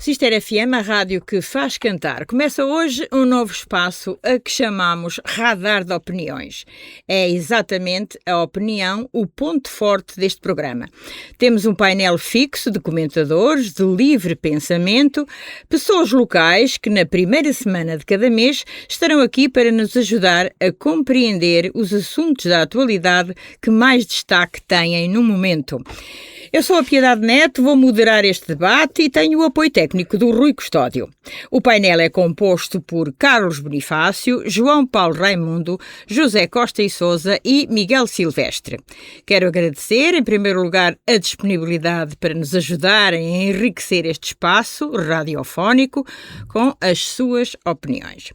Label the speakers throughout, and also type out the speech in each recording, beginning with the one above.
Speaker 1: Sister FM, a rádio que faz cantar. Começa hoje um novo espaço a que chamamos Radar de Opiniões. É exatamente a opinião o ponto forte deste programa. Temos um painel fixo de comentadores de livre pensamento, pessoas locais que na primeira semana de cada mês estarão aqui para nos ajudar a compreender os assuntos da atualidade que mais destaque têm no momento. Eu sou a Piedade Neto, vou moderar este debate e tenho o apoio técnico do Rui Custódio. O painel é composto por Carlos Bonifácio, João Paulo Raimundo, José Costa e Sousa e Miguel Silvestre. Quero agradecer, em primeiro lugar, a disponibilidade para nos ajudarem a enriquecer este espaço radiofónico com as suas opiniões.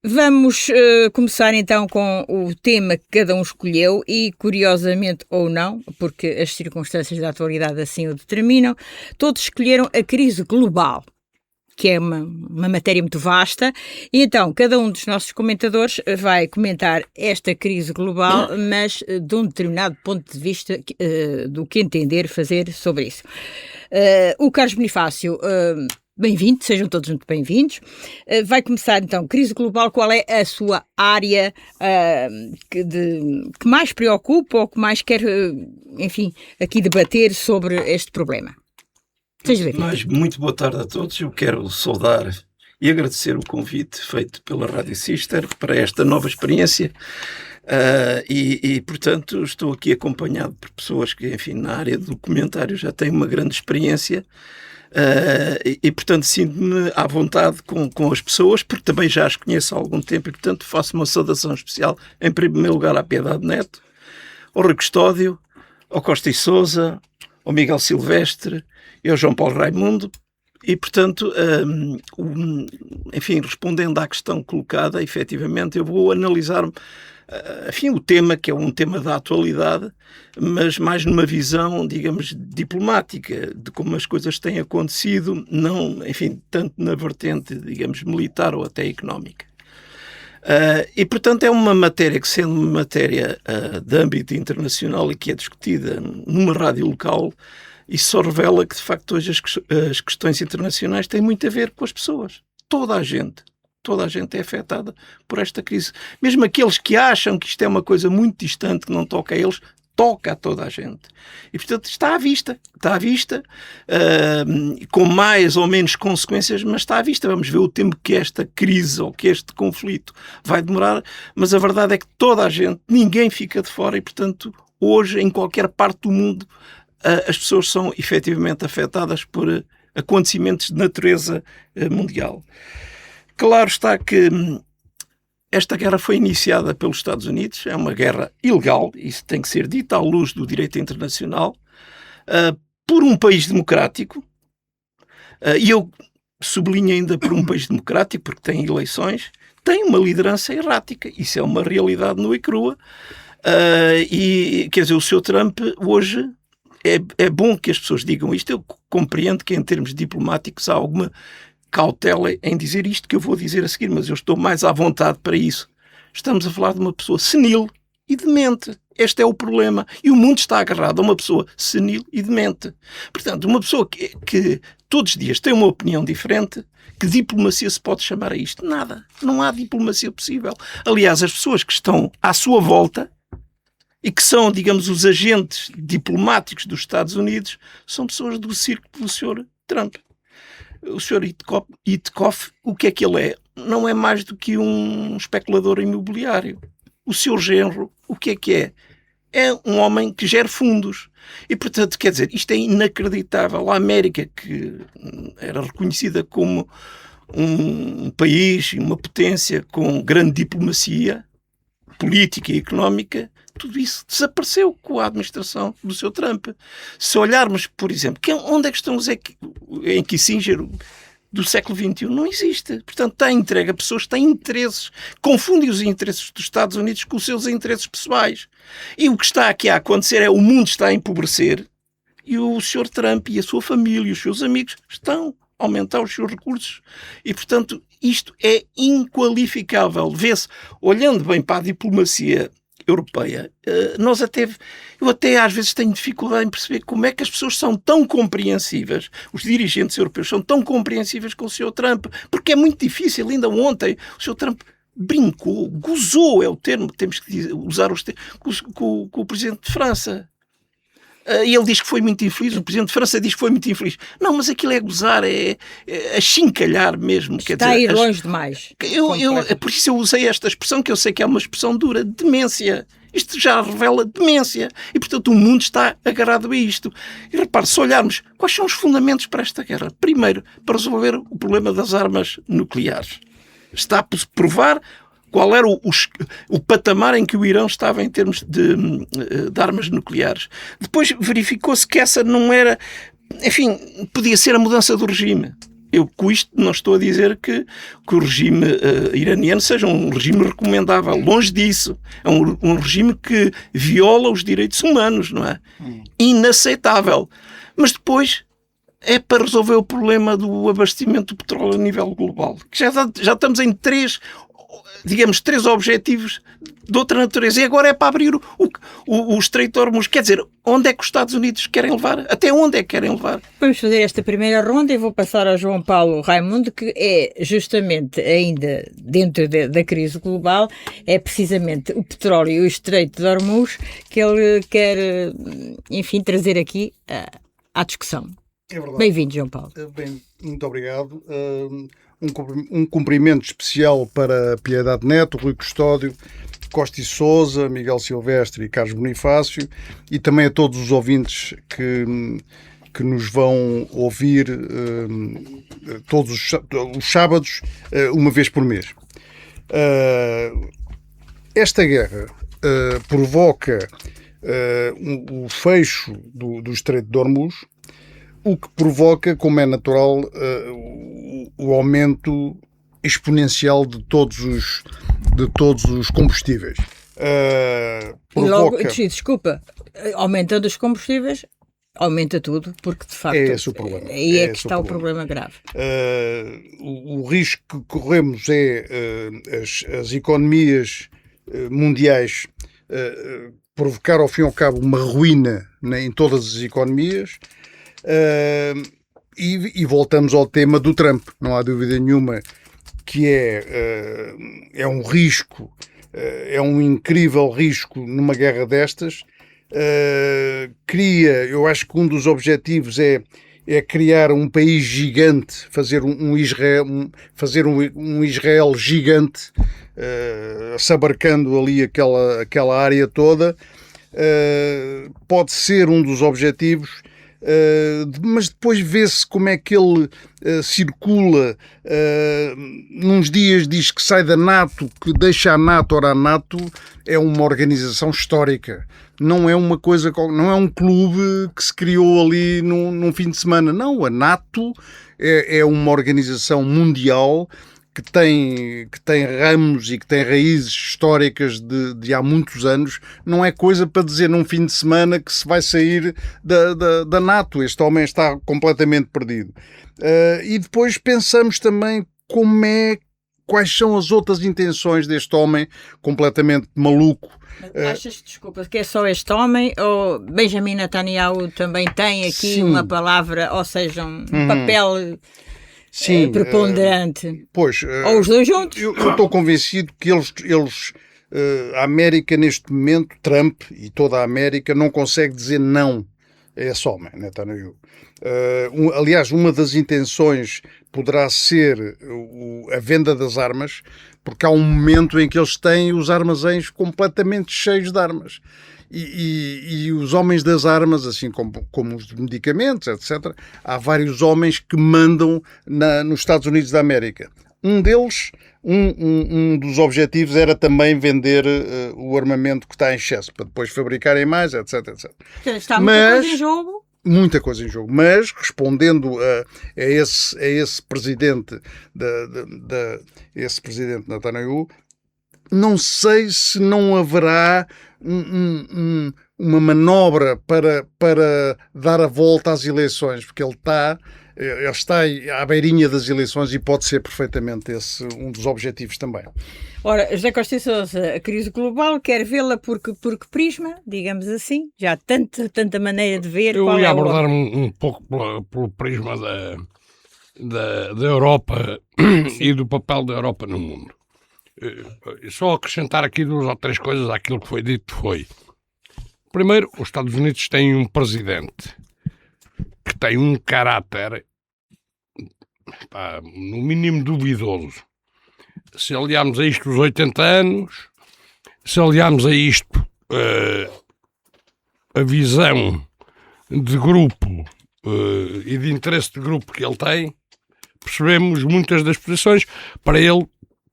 Speaker 1: Vamos começar então com o tema que cada um escolheu e, curiosamente ou não, porque as circunstâncias da atualidade assim o determinam, todos escolheram a crise global, que é uma matéria muito vasta, e então cada um dos nossos comentadores vai comentar esta crise global, mas de um determinado ponto de vista do que entender fazer sobre isso. O Carlos Bonifácio... Bem-vindo, sejam todos muito bem-vindos. Vai começar então, crise global, qual é a sua área que mais preocupa ou que mais quer, enfim, aqui debater sobre este problema? Seja bem-vindo.
Speaker 2: Mas muito boa tarde a todos. Eu quero saudar e agradecer o convite feito pela Rádio Sister para esta nova experiência. Portanto, estou aqui acompanhado por pessoas que, enfim, na área do documentário já têm uma grande experiência. Portanto, sinto-me à vontade com as pessoas, porque também já as conheço há algum tempo e, portanto, faço uma saudação especial, em primeiro lugar, à Piedade Neto, ao Rui Custódio, ao Costa e Sousa, ao Miguel Silvestre e ao João Paulo Raimundo. E, portanto, enfim, respondendo à questão colocada, efetivamente, eu vou analisar o tema, que é um tema da atualidade, mas mais numa visão, digamos, diplomática, de como as coisas têm acontecido, não, enfim, tanto na vertente, digamos, militar ou até económica. Portanto, é uma matéria que, sendo uma matéria de âmbito internacional e que é discutida numa rádio local, isso só revela que, de facto, hoje as questões internacionais têm muito a ver com as pessoas. Toda a gente é afetada por esta crise. Mesmo aqueles que acham que isto é uma coisa muito distante, que não toca a eles, toca a toda a gente. E, portanto, está à vista, com mais ou menos consequências, mas está à vista. Vamos ver o tempo que esta crise ou que este conflito vai demorar, mas a verdade é que toda a gente, ninguém fica de fora e, portanto, hoje, em qualquer parte do mundo, as pessoas são efetivamente afetadas por acontecimentos de natureza mundial. Claro está que esta guerra foi iniciada pelos Estados Unidos, é uma guerra ilegal, isso tem que ser dito à luz do direito internacional, por um país democrático, e eu sublinho ainda por um país democrático, porque tem eleições, tem uma liderança errática, isso é uma realidade nua e crua, e quer dizer, o Sr. Trump hoje, é bom que as pessoas digam isto, eu compreendo que em termos diplomáticos há alguma cautela em dizer isto que eu vou dizer a seguir, mas eu estou mais à vontade para isso. Estamos a falar de uma pessoa senil e demente. Este é o problema. E o mundo está agarrado a uma pessoa senil e demente. Portanto, uma pessoa que todos os dias tem uma opinião diferente, que diplomacia se pode chamar a isto? Nada. Não há diplomacia possível. Aliás, as pessoas que estão à sua volta e que são, digamos, os agentes diplomáticos dos Estados Unidos, são pessoas do círculo do Sr. Trump. O Sr. Witkoff, o que é que ele é? Não é mais do que um especulador imobiliário. O seu genro, o que é? É um homem que gera fundos. E, portanto, quer dizer, isto é inacreditável. A América, que era reconhecida como um país e uma potência com grande diplomacia política e económica, tudo isso desapareceu com a administração do Sr. Trump. Se olharmos, por exemplo, onde é que estão os em Kissinger do século XXI? Não existe. Portanto, está entregue a pessoas que têm interesses, confundem os interesses dos Estados Unidos com os seus interesses pessoais. E o que está aqui a acontecer é o mundo está a empobrecer e o Sr. Trump e a sua família e os seus amigos estão a aumentar os seus recursos. E, portanto, isto é inqualificável. Vê-se, olhando bem para a diplomacia Europeia, eu até às vezes tenho dificuldade em perceber como é que as pessoas são tão compreensivas, os dirigentes europeus são tão compreensivas com o Sr. Trump, porque é muito difícil. Ainda ontem o Sr. Trump brincou, gozou, é o termo, temos que usar com o Presidente de França. E ele diz que foi muito infeliz, o Presidente de França diz que foi muito infeliz. Não, mas aquilo é gozar, é achincalhar mesmo.
Speaker 1: Está a ir longe demais.
Speaker 2: Por isso eu usei esta expressão, que eu sei que é uma expressão dura, demência. Isto já revela demência. E, portanto, o mundo está agarrado a isto. E repare, se olharmos, quais são os fundamentos para esta guerra? Primeiro, para resolver o problema das armas nucleares. Está a provar qual era o patamar em que o Irão estava em termos de armas nucleares. Depois verificou-se que essa não era... Enfim, podia ser a mudança do regime. Eu, com isto, não estou a dizer que o regime iraniano seja um regime recomendável. Longe disso. É um regime que viola os direitos humanos, não é? Inaceitável. Mas depois é para resolver o problema do abastecimento do petróleo a nível global. Já estamos em três objetivos de outra natureza. E agora é para abrir o Estreito de Hormuz. Quer dizer, onde é que os Estados Unidos querem levar? Até onde é que querem levar?
Speaker 1: Vamos fazer esta primeira ronda e vou passar ao João Paulo Raimundo, que é justamente ainda dentro da crise global, é precisamente o petróleo e o Estreito de Hormuz que ele quer, enfim, trazer aqui à discussão.
Speaker 3: É verdade.
Speaker 1: Bem-vindo, João Paulo.
Speaker 3: Bem, muito obrigado. Um cumprimento especial para Piedade Neto, Rui Custódio, Costa e Sousa, Miguel Silvestre e Carlos Bonifácio, e também a todos os ouvintes que nos vão ouvir todos os sábados, uma vez por mês. Esta guerra provoca o fecho do Estreito de Hormuz, o que provoca, como é natural, o aumento exponencial de todos os combustíveis.
Speaker 1: Desculpa, aumentando os combustíveis, aumenta tudo, porque de facto
Speaker 3: é esse o problema.
Speaker 1: Aí é que está o problema grave.
Speaker 3: O risco que corremos é as economias mundiais provocar ao fim e ao cabo uma ruína em todas as economias. E voltamos ao tema do Trump. Não há dúvida nenhuma que é um risco, é um incrível risco numa guerra destas. Eu acho que um dos objetivos é criar um país gigante, fazer um Israel gigante, se abarcando ali aquela área toda. Pode ser um dos objetivos. Mas depois vê-se como é que ele circula. Nos dias diz que sai da NATO, que deixa a NATO. Ora, a NATO é uma organização histórica, não é uma coisa, não é um clube que se criou ali num fim de semana. Não, a NATO é uma organização mundial que tem ramos e que tem raízes históricas de há muitos anos. Não é coisa para dizer num fim de semana que se vai sair da NATO. Este homem está completamente perdido. E depois pensamos também quais são as outras intenções deste homem completamente maluco.
Speaker 1: Achas, desculpa, que é só este homem ou Benjamin Netanyahu também tem aqui
Speaker 3: Sim.
Speaker 1: uma palavra, ou seja, um papel...
Speaker 3: Sim,
Speaker 1: preponderante.
Speaker 3: Pois,
Speaker 1: ou os dois juntos.
Speaker 3: Eu estou convencido que a América neste momento, Trump e toda a América, não consegue dizer não a esse homem, Netanyahu. Aliás, uma das intenções poderá ser a venda das armas, porque há um momento em que eles têm os armazéns completamente cheios de armas. E os homens das armas, assim como os medicamentos, etc., há vários homens que mandam nos Estados Unidos da América. Um deles, um dos objetivos era também vender o armamento que está em excesso, para depois fabricarem mais, etc., etc.
Speaker 1: Está muita coisa em jogo.
Speaker 3: Muita coisa em jogo. Mas, respondendo a esse presidente, esse presidente Netanyahu, não sei se não haverá uma manobra para dar a volta às eleições, porque ele está ele está à beirinha das eleições e pode ser perfeitamente esse um dos objetivos também.
Speaker 1: Ora, José Costa e Sousa, a crise global, quer vê-la por que prisma, digamos assim? Já há tanta maneira de ver.
Speaker 4: Eu
Speaker 1: qual
Speaker 4: ia
Speaker 1: é
Speaker 4: abordar um pouco pelo prisma da Europa e do papel da Europa no mundo. Só acrescentar aqui 2 ou 3 coisas àquilo que foi dito foi. Primeiro, os Estados Unidos têm um presidente que tem um caráter, no mínimo duvidoso. Se aliarmos a isto os 80 anos, se aliarmos a isto a visão de grupo e de interesse de grupo que ele tem, percebemos muitas das posições. Para ele,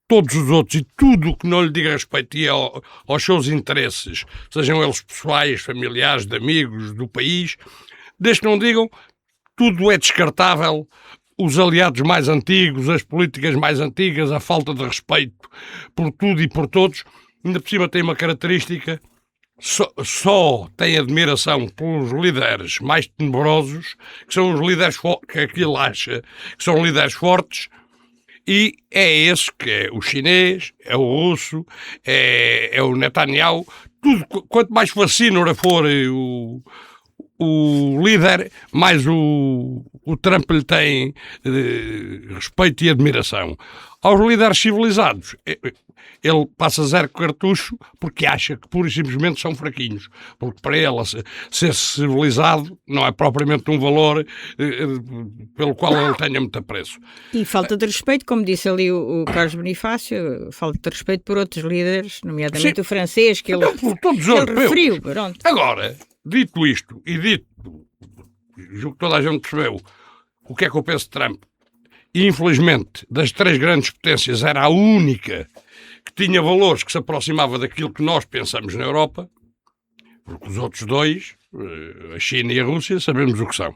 Speaker 4: todos os outros e tudo o que não lhe diga respeito aos seus interesses, sejam eles pessoais, familiares, de amigos, do país, desde que não digam, tudo é descartável. Os aliados mais antigos, as políticas mais antigas, a falta de respeito por tudo e por todos, ainda por cima tem uma característica, só tem admiração pelos líderes mais tenebrosos, que são os líderes que aquilo acha que são líderes fortes, e é esse que é o chinês, é o russo, é o Netanyahu. Tudo, quanto mais fascínora for o líder, mais o Trump lhe tem respeito e admiração. Aos líderes civilizados, ele passa 0 cartucho porque acha que pura e simplesmente são fraquinhos. Porque para ele ser civilizado não é propriamente um valor pelo qual ele tenha muito apreço.
Speaker 1: E falta de respeito, como disse ali o Carlos Bonifácio, falta de respeito por outros líderes, nomeadamente
Speaker 4: Sim.
Speaker 1: O francês, que ele, referiu. Pronto.
Speaker 4: Agora, dito isto, e dito, julgo que toda a gente percebeu o que é que eu penso de Trump, e infelizmente das 3 grandes potências era a única que tinha valores que se aproximava daquilo que nós pensamos na Europa, porque os outros 2, a China e a Rússia, sabemos o que são.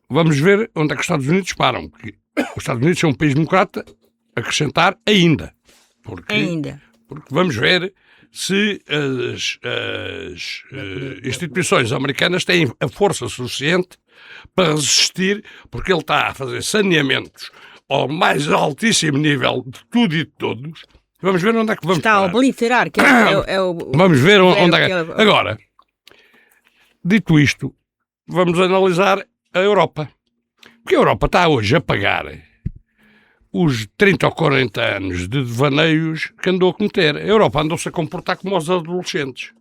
Speaker 4: Vamos ver onde é que os Estados Unidos param, porque os Estados Unidos são um país democrata, acrescentar ainda. Porque vamos ver se as instituições americanas têm a força suficiente para resistir, porque ele está a fazer saneamentos ao mais altíssimo nível de tudo e de todos. Vamos ver onde é que vamos
Speaker 1: parar. Está a obliterar. Que
Speaker 4: vamos ver onde é que... Agora, dito isto, vamos analisar a Europa. Porque a Europa está hoje a pagar os 30 ou 40 anos de devaneios que andou a cometer. A Europa andou-se a comportar como os adolescentes.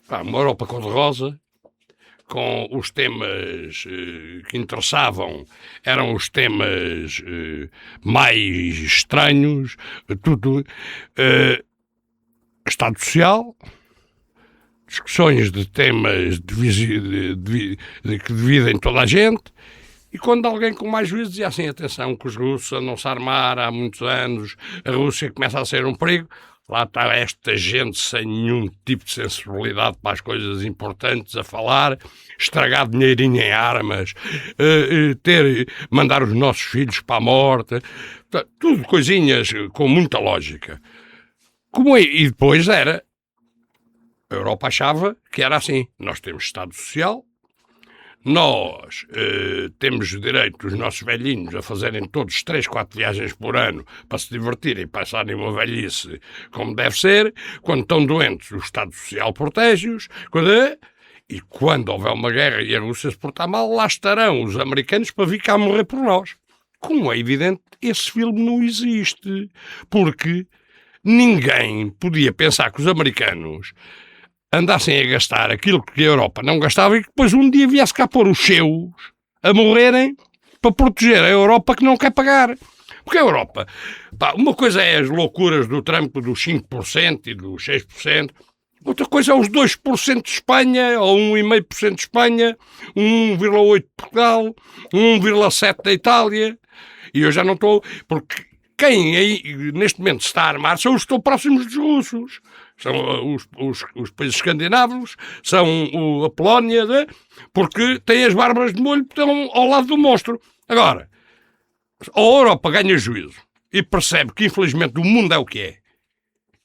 Speaker 4: Uma Europa cor-de-rosa, com os temas que interessavam, eram os temas mais estranhos, tudo. Estado social, discussões de temas que dividem toda a gente, e quando alguém com mais juízo dizia assim, atenção, que os russos andam se a armar há muitos anos, a Rússia começa a ser um perigo, lá está esta gente sem nenhum tipo de sensibilidade para as coisas importantes a falar, estragar dinheirinho em armas, mandar os nossos filhos para a morte, tudo coisinhas com muita lógica. E depois a Europa achava que era assim, nós temos Estado Social, nós temos direito dos nossos velhinhos a fazerem todos 3, 4 viagens por ano para se divertirem e passarem uma velhice como deve ser. Quando estão doentes, o Estado Social protege-os. E quando houver uma guerra e a Rússia se portar mal, lá estarão os americanos para vir cá morrer por nós. Como é evidente, esse filme não existe. Porque ninguém podia pensar que os americanos andassem a gastar aquilo que a Europa não gastava e que depois um dia viesse cá pôr os seus a morrerem para proteger a Europa que não quer pagar. Porque a Europa, uma coisa é as loucuras do Trump dos 5% e dos 6%, outra coisa é os 2% de Espanha, ou 1,5% de Espanha, 1,8% de Portugal, 1,7% da Itália, e eu já não estou... Porque quem aí, neste momento, se está a armar são os que estão próximos dos russos. São os países escandinavos, são a Polónia, porque têm as barbas de molho, estão ao lado do monstro. Agora, a Europa ganha juízo e percebe que, infelizmente, o mundo é o que é.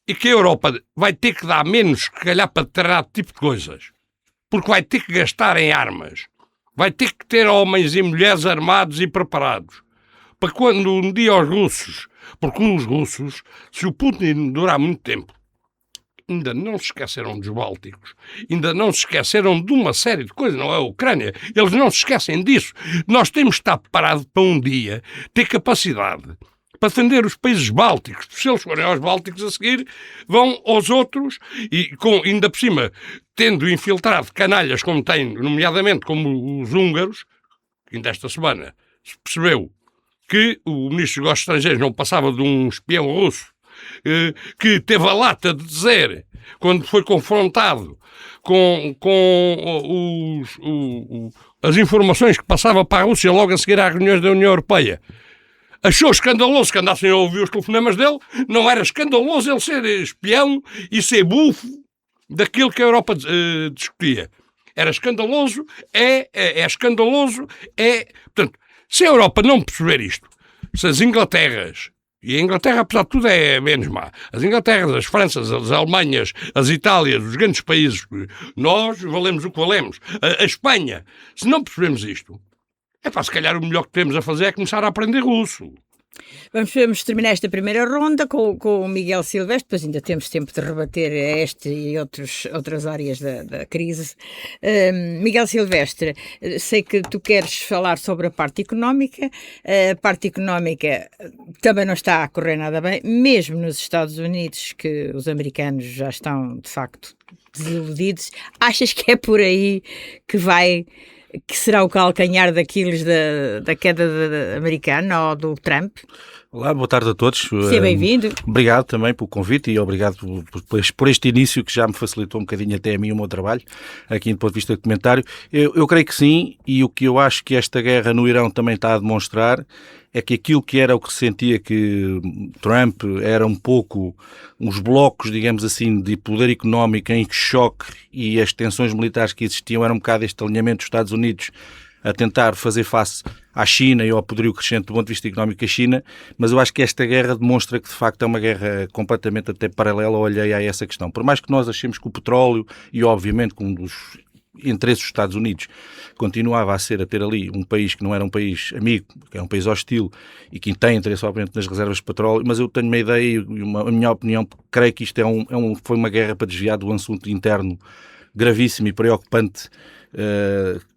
Speaker 4: E que a Europa vai ter que dar menos, se calhar, para determinado tipo de coisas. Porque vai ter que gastar em armas vai ter que ter homens e mulheres armados e preparados para quando um dia os russos, porque os russos, se o Putin durar muito tempo, ainda não se esqueceram dos Bálticos, ainda não se esqueceram de uma série de coisas, não é a Ucrânia, eles não se esquecem disso. Nós temos de estar preparados para um dia ter capacidade para defender os países bálticos. Se eles forem aos bálticos a seguir, vão aos outros e, ainda por cima, tendo infiltrado canalhas como tem, nomeadamente como os húngaros, ainda esta semana se percebeu que o ministro dos Negócios Estrangeiros não passava de um espião russo, que teve a lata de dizer, quando foi confrontado com as informações que passava para a Rússia logo a seguir às reuniões da União Europeia, achou escandaloso que andassem a ouvir os telefonemas dele. Não era escandaloso ele ser espião e ser bufo daquilo que a Europa discutia. Era escandaloso, é escandaloso, Portanto, se a Europa não perceber isto, se as Inglaterras, e a Inglaterra, apesar de tudo, é menos má, as Inglaterras, as Franças, as Alemanhas, as Itálias, os grandes países, nós valemos o que valemos. A Espanha, se não percebermos isto, se calhar o melhor que temos a fazer é começar a aprender russo.
Speaker 1: Vamos terminar esta primeira ronda com o Miguel Silvestre, depois ainda temos tempo de rebater este e outras áreas da crise. Miguel Silvestre, sei que tu queres falar sobre a parte económica. A parte económica também não está a correr nada bem, mesmo nos Estados Unidos, que os americanos já estão, de facto, desiludidos. Achas que é por aí que será o calcanhar daqueles da queda americana ou do Trump?
Speaker 5: Olá, boa tarde a todos.
Speaker 1: Seja bem-vindo.
Speaker 5: Obrigado também pelo convite e obrigado por este início que já me facilitou um bocadinho até a mim o meu trabalho, aqui do ponto de vista de comentário. Eu creio que sim, e o que eu acho que esta guerra no Irão também está a demonstrar é que aquilo que era o que se sentia que Trump era um pouco os blocos, digamos assim, de poder económico em choque e as tensões militares que existiam era um bocado este alinhamento dos Estados Unidos a tentar fazer face à China e ao poderio crescente do ponto de vista económico da China, mas eu acho que esta guerra demonstra que de facto é uma guerra completamente até paralela ou alheia a essa questão. Por mais que nós achemos que o petróleo e obviamente que um dos interesses dos Estados Unidos continuava a ter ali um país que não era um país amigo, que é um país hostil e que tem interesse obviamente nas reservas de petróleo, mas eu tenho uma ideia e a minha opinião, creio que isto foi uma guerra para desviar do assunto interno gravíssimo e preocupante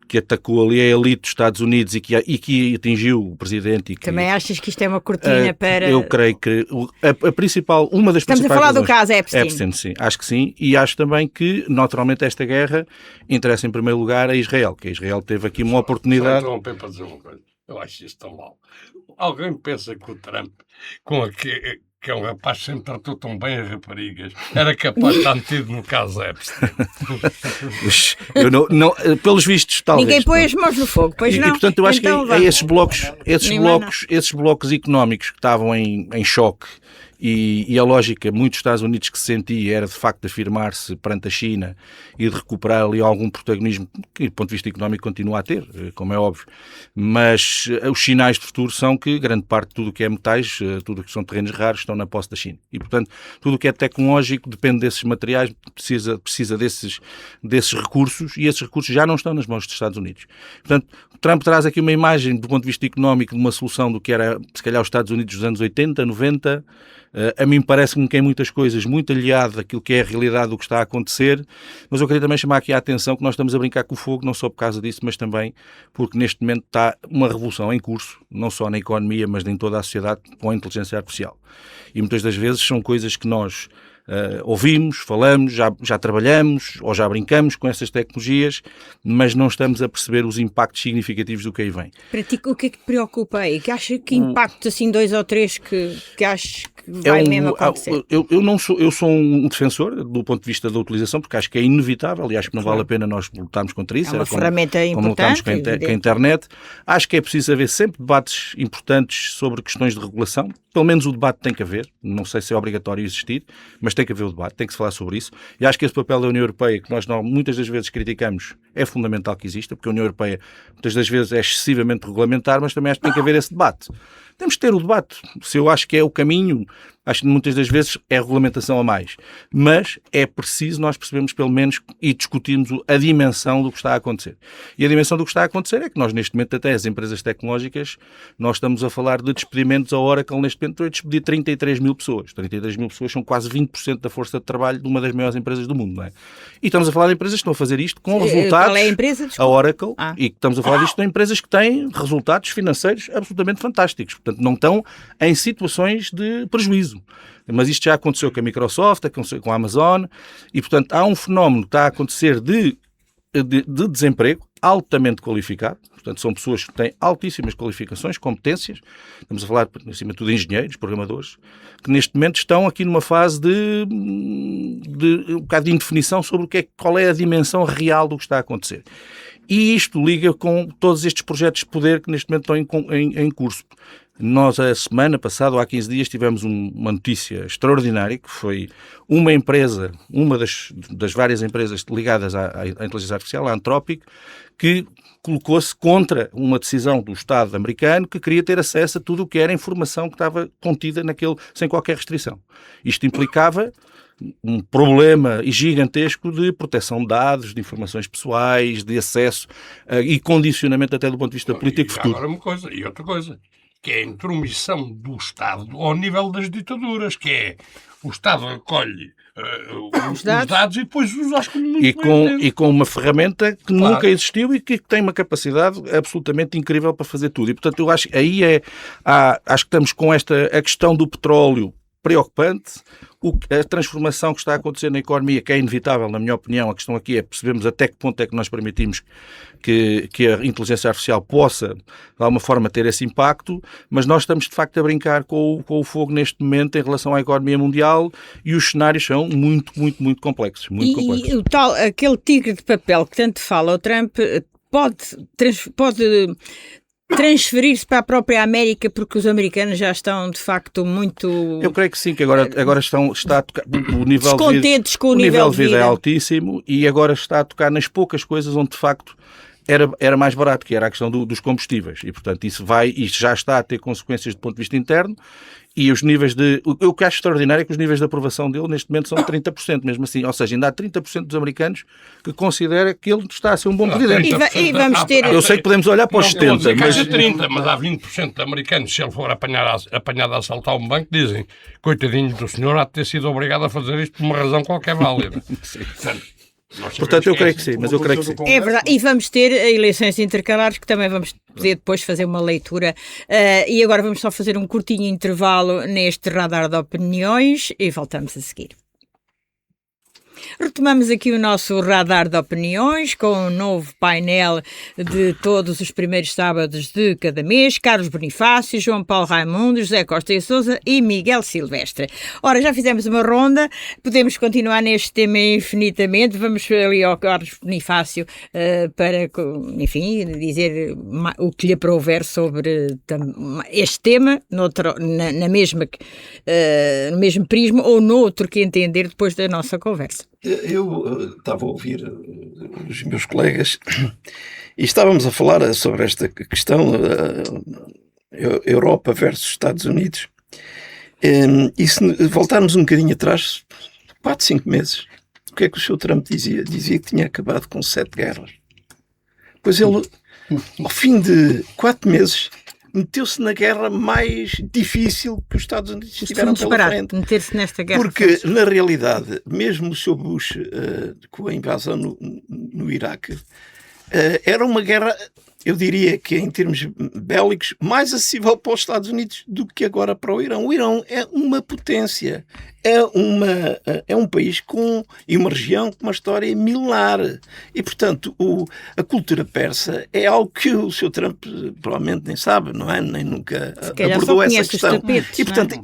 Speaker 5: que atacou ali a elite dos Estados Unidos e que atingiu o presidente.
Speaker 1: Também achas que isto é uma cortina para...
Speaker 5: Eu creio que uma das
Speaker 1: Estamos
Speaker 5: principais...
Speaker 1: a falar do caso Epstein.
Speaker 5: Epstein, sim. Acho que sim. E acho também que, naturalmente, esta guerra interessa em primeiro lugar a Israel, que a Israel teve aqui uma oportunidade...
Speaker 4: Só interromper para dizer uma coisa. Eu acho isso tão mal. Alguém pensa que o Trump, que é um rapaz que sempre tratou tão bem as raparigas, era capaz de estar metido no caso Epstein?
Speaker 5: Pelos vistos, talvez.
Speaker 1: Ninguém põe as mãos no fogo, pois não.
Speaker 5: E portanto, eu acho
Speaker 1: então,
Speaker 5: que esses blocos económicos que estavam em choque e a lógica, muitos Estados Unidos que se sentia era de facto afirmar-se perante a China e de recuperar ali algum protagonismo que, do ponto de vista económico, continua a ter, como é óbvio. Mas os sinais de futuro são que grande parte de tudo o que é metais, tudo o que são terrenos raros, estão na posse da China. E, portanto, tudo o que é tecnológico depende desses materiais, precisa desses recursos e esses recursos já não estão nas mãos dos Estados Unidos. Portanto, Trump traz aqui uma imagem, do ponto de vista económico, de uma solução do que era, se calhar, os Estados Unidos dos anos 80, 90. A mim parece-me que em muitas coisas muito aliado daquilo que é a realidade do que está a acontecer, mas eu queria também chamar aqui a atenção que nós estamos a brincar com o fogo, não só por causa disso, mas também porque neste momento está uma revolução em curso, não só na economia, mas em toda a sociedade, com a inteligência artificial. E muitas das vezes são coisas que nós ouvimos, falamos, já trabalhamos ou já brincamos com essas tecnologias, mas não estamos a perceber os impactos significativos do que aí vem.
Speaker 1: Para ti, o que é que te preocupa aí? Que acha que impactos, assim, 2 ou 3 que achas que vai mesmo acontecer?
Speaker 5: Eu sou um defensor do ponto de vista da utilização, porque acho que é inevitável e acho que não vale a pena nós lutarmos contra isso.
Speaker 1: É uma ferramenta
Speaker 5: como lutamos
Speaker 1: importante.
Speaker 5: com a internet. Acho que é preciso haver sempre debates importantes sobre questões de regulação. Pelo menos o debate tem que haver. Não sei se é obrigatório existir, mas tem que haver o debate, tem que se falar sobre isso. E acho que esse papel da União Europeia, que nós muitas das vezes criticamos, é fundamental que exista, porque a União Europeia muitas das vezes é excessivamente regulamentar, mas também acho que tem que haver esse debate. Temos que ter o debate. Se eu acho que é o caminho, Acho que muitas das vezes é regulamentação a mais. Mas é preciso nós percebermos pelo menos e discutirmos a dimensão do que está a acontecer. E a dimensão do que está a acontecer é que nós neste momento até as empresas tecnológicas, nós estamos a falar de despedimentos. A Oracle neste momento vai despedir 33 mil pessoas. 33 mil pessoas são quase 20% da força de trabalho de uma das maiores empresas do mundo, não é? E estamos a falar de empresas que estão a fazer isto com resultados...
Speaker 1: Qual é a empresa?
Speaker 5: A Oracle. E estamos a falar disto de empresas que têm resultados financeiros absolutamente fantásticos. Portanto, não estão em situações de prejuízo. Mas isto já aconteceu com a Microsoft, aconteceu com a Amazon, e, portanto, há um fenómeno que está a acontecer de desemprego altamente qualificado. Portanto, são pessoas que têm altíssimas qualificações, competências. Estamos a falar, acima de tudo, de engenheiros, programadores, que neste momento estão aqui numa fase de um bocado de indefinição sobre qual é a dimensão real do que está a acontecer. E isto liga com todos estes projetos de poder que neste momento estão em curso. Nós, a semana passada, ou há 15 dias, tivemos uma notícia extraordinária, que foi uma empresa, uma das várias empresas ligadas à inteligência artificial, a Anthropic, que colocou-se contra uma decisão do Estado americano que queria ter acesso a tudo o que era informação que estava contida sem qualquer restrição. Isto implicava um problema gigantesco de proteção de dados, de informações pessoais, de acesso e condicionamento até do ponto de vista político futuro.
Speaker 4: Agora e outra coisa, que é a intromissão do Estado ao nível das ditaduras, que é o Estado recolhe os dados e depois os como muito
Speaker 5: e com uma ferramenta que nunca existiu e que tem uma capacidade absolutamente incrível para fazer tudo. E, portanto, eu acho que aí acho que estamos com a questão do petróleo preocupante, a transformação que está a acontecer na economia, que é inevitável, na minha opinião. A questão aqui é percebermos até que ponto é que nós permitimos que a inteligência artificial possa, de alguma forma, ter esse impacto, mas nós estamos, de facto, a brincar com o fogo neste momento em relação à economia mundial e os cenários são muito, muito, muito complexos.
Speaker 1: E aquele tigre de papel que tanto fala o Trump pode transferir-se para a própria América, porque os americanos já estão, de facto, muito...
Speaker 5: Eu creio que sim, que agora está a tocar... O nível
Speaker 1: descontentes com o nível de vida
Speaker 5: é altíssimo e agora está a tocar nas poucas coisas onde, de facto, era mais barato, que era a questão dos combustíveis. E, portanto, isto já está a ter consequências do ponto de vista interno. E os níveis o que acho extraordinário é que os níveis de aprovação dele neste momento são 30%, mesmo assim. Ou seja, ainda há 30% dos americanos que considera que ele está a ser um bom presidente.
Speaker 1: E vamos ter...
Speaker 5: Eu sei que podemos olhar para os 70%.
Speaker 4: Mas 30%, mas há 20% de americanos, se ele for apanhado a assaltar um banco, dizem, coitadinho do senhor, há de ter sido obrigado a fazer isto por uma razão qualquer válida.
Speaker 5: Portanto, eu creio que sim, mas eu creio que sim.
Speaker 1: É verdade, e vamos ter eleições intercalares que também vamos poder depois fazer uma leitura. E agora vamos só fazer um curtinho intervalo neste radar de opiniões e voltamos a seguir. Retomamos aqui o nosso radar de opiniões com um novo painel de todos os primeiros sábados de cada mês. Carlos Bonifácio, João Paulo Raimundo, José Costa e Sousa e Miguel Silvestre. Ora, já fizemos uma ronda, podemos continuar neste tema infinitamente. Vamos ali ao Carlos Bonifácio para, enfim, dizer o que lhe aprouver sobre este tema, no mesmo prisma ou noutro que entender depois da nossa conversa.
Speaker 2: Eu estava a ouvir os meus colegas e estávamos a falar sobre esta questão Europa versus Estados Unidos, e se voltarmos um bocadinho atrás, 4, 5 meses, o que é que o Sr. Trump dizia? Dizia que tinha acabado com 7 guerras. Pois ele, ao fim de 4 meses, meteu-se na guerra mais difícil que os Estados Unidos tiveram pela frente.
Speaker 1: Meter-se nesta guerra.
Speaker 2: Porque, na realidade, mesmo o Sr. Bush, com a invasão no Iraque, era uma guerra, eu diria que em termos bélicos, mais acessível para os Estados Unidos do que agora para o Irão. O Irão é uma potência, é um país e uma região com uma história milenar. E, portanto, a cultura persa é algo que o Sr. Trump provavelmente nem sabe, não é? Nem nunca abordou essa questão.
Speaker 1: Tapetes,
Speaker 2: e, portanto,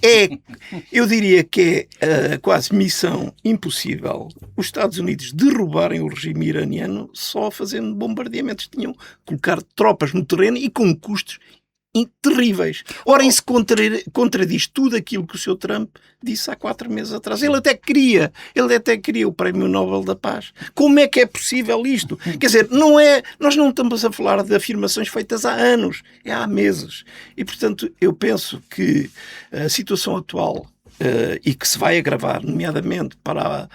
Speaker 2: eu diria que é quase missão impossível os Estados Unidos derrubarem o regime iraniano só fazendo bombardeamentos. Tinham que colocar tropas no terreno e com custos terríveis. Ora, isso contradiz tudo aquilo que o Sr. Trump disse há 4 meses atrás. Ele até queria o Prémio Nobel da Paz. Como é que é possível isto? Quer dizer, nós não estamos a falar de afirmações feitas há anos, é há meses. E, portanto, eu penso que a situação atual e que se vai agravar, nomeadamente para